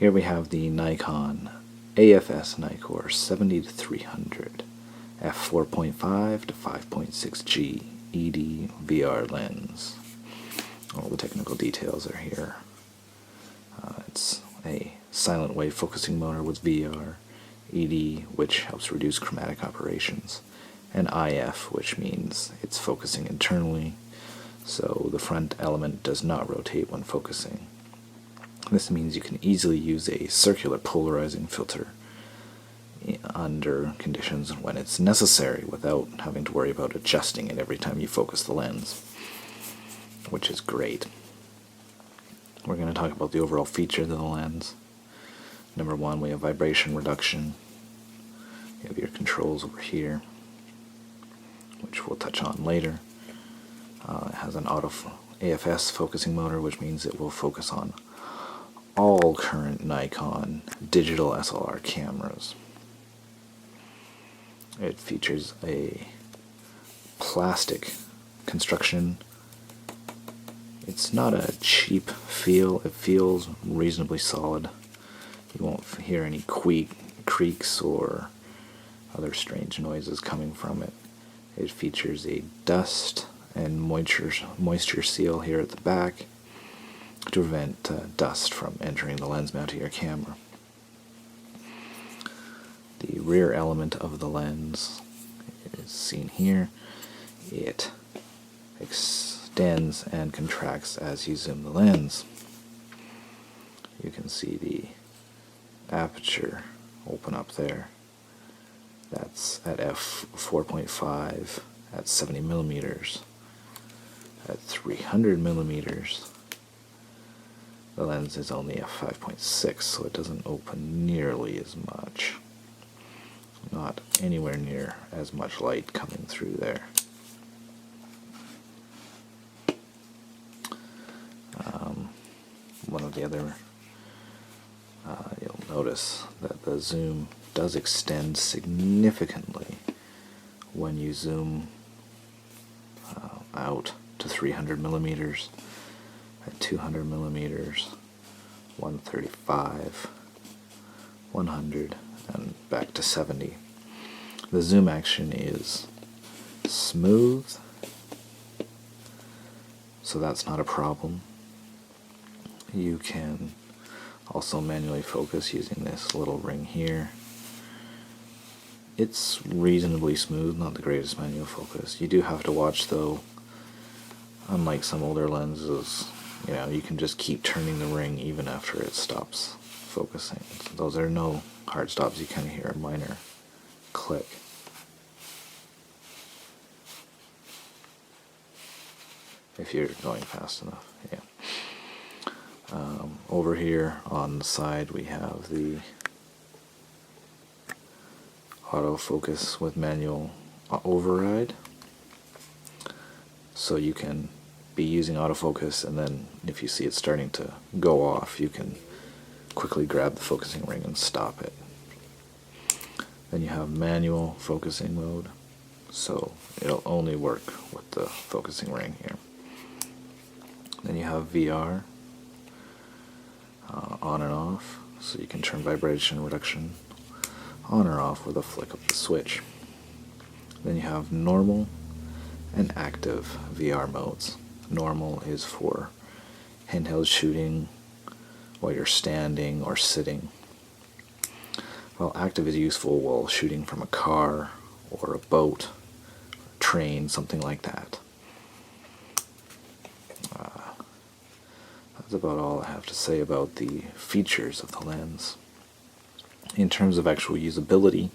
Here we have the Nikon AFS Nikkor 70-300 F4.5-5.6G ED VR lens. All the technical details are here. It's a silent wave focusing motor with VR, ED, which helps reduce chromatic operations, and IF, which means it's focusing internally, so the front element does not rotate when focusing. This means you can easily use a circular polarizing filter under conditions when it's necessary without having to worry about adjusting it every time you focus the lens, which is great. We're going to talk about the overall features of the lens. Number one, we have vibration reduction. You have your controls over here, which we'll touch on later. It has an AFS focusing motor, which means it will focus on all current Nikon digital SLR cameras. It features a plastic construction. It's not a cheap feel. It feels reasonably solid. You won't hear any creaks or other strange noises coming from it. It features a dust and moisture seal here at the back to prevent dust from entering the lens mount of your camera. The rear element of the lens is seen here. It extends and contracts as you zoom the lens. You can see the aperture open up there. That's at f4.5 at 70 millimeters. At 300 millimeters, the lens is only f5.6, so it doesn't open nearly as much. Not anywhere near as much light coming through there. One of the other, you'll notice that the zoom does extend significantly when you zoom out to 300 millimeters, at 200 millimeters, 135, 100, and back to 70. The zoom action is smooth, so that's not a problem. You can also manually focus using this little ring here. It's reasonably smooth, not the greatest manual focus. You do have to watch though, unlike some older lenses, you can just keep turning the ring even after it stops focusing. Those are no hard stops. You kind of hear a minor click. If you're going fast enough, yeah. Over here on the side we have the autofocus with manual override. So you can be using autofocus, and then if you see it starting to go off, you can quickly grab the focusing ring and stop it. Then you have manual focusing mode, so it'll only work with the focusing ring here. Then you have VR, on and off, so you can turn vibration reduction on or off with a flick of the switch. Then you have normal and active VR modes. Normal is for handheld shooting while you're standing or sitting, while active is useful while shooting from a car or a boat, or a train, something like that. That's about all I have to say about the features of the lens. In terms of actual usability,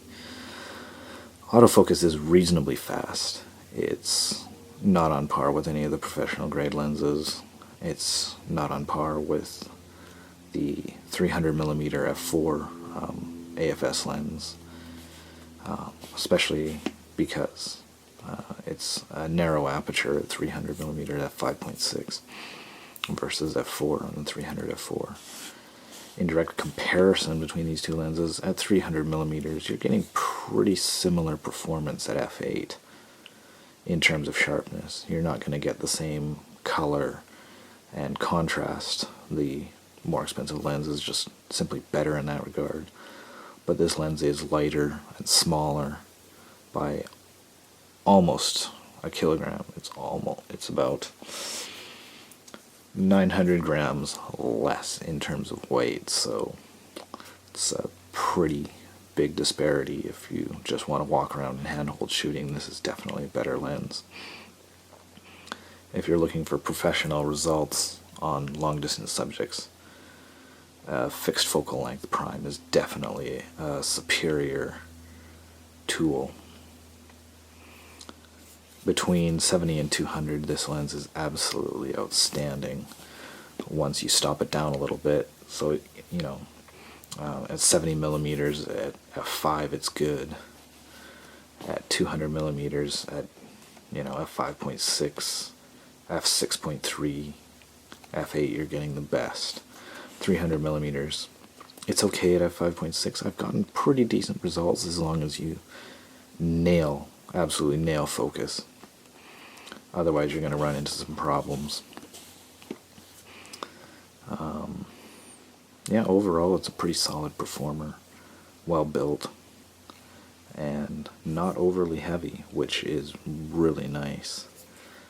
autofocus is reasonably fast. It's not on par with any of the professional grade lenses. It's not on par with the 300mm f4 AFS lens, especially because it's a narrow aperture at 300mm at f5.6 versus f4 on the 300 f4. In direct comparison between these two lenses, at 300mm you're getting pretty similar performance at f8 in terms of sharpness. You're not going to get the same color and contrast. The more expensive lens is just simply better in that regard. But this lens is lighter and smaller by almost a kilogram. It's about 900 grams less in terms of weight, so it's a pretty big disparity. If you just want to walk around and handhold shooting, this is definitely a better lens. If you're looking for professional results on long distance subjects, fixed focal length prime is definitely a superior tool. Between 70 and 200, this lens is absolutely outstanding once you stop it down a little bit. So, at 70 millimeters at f5, it's good. At 200 millimeters at f5.6, f6.3, f8, you're getting the best. 300 millimeters, it's okay at f5.6. I've gotten pretty decent results as long as you absolutely nail focus. Otherwise, you're going to run into some problems. Overall, it's a pretty solid performer, well built, and not overly heavy, which is really nice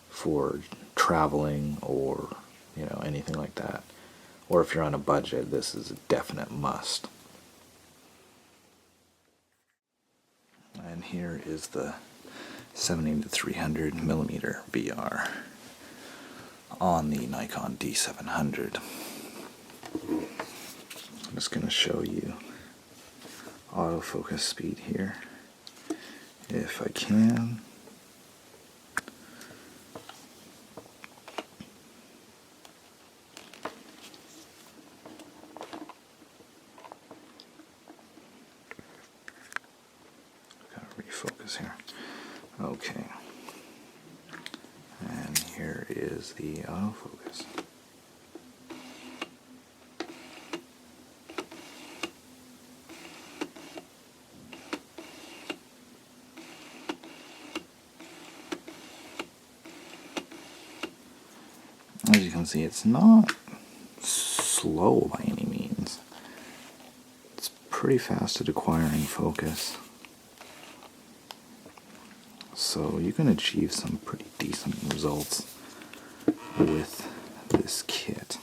for traveling or anything like that. Or if you're on a budget, this is a definite must. And here is the 70 to 300 millimeter VR on the Nikon D700. I'm just going to show you autofocus speed here, if I can. Refocus here. Okay. And here is the autofocus. As you can see, it's not slow by any means. It's pretty fast at acquiring focus. So you can achieve some pretty decent results with this kit.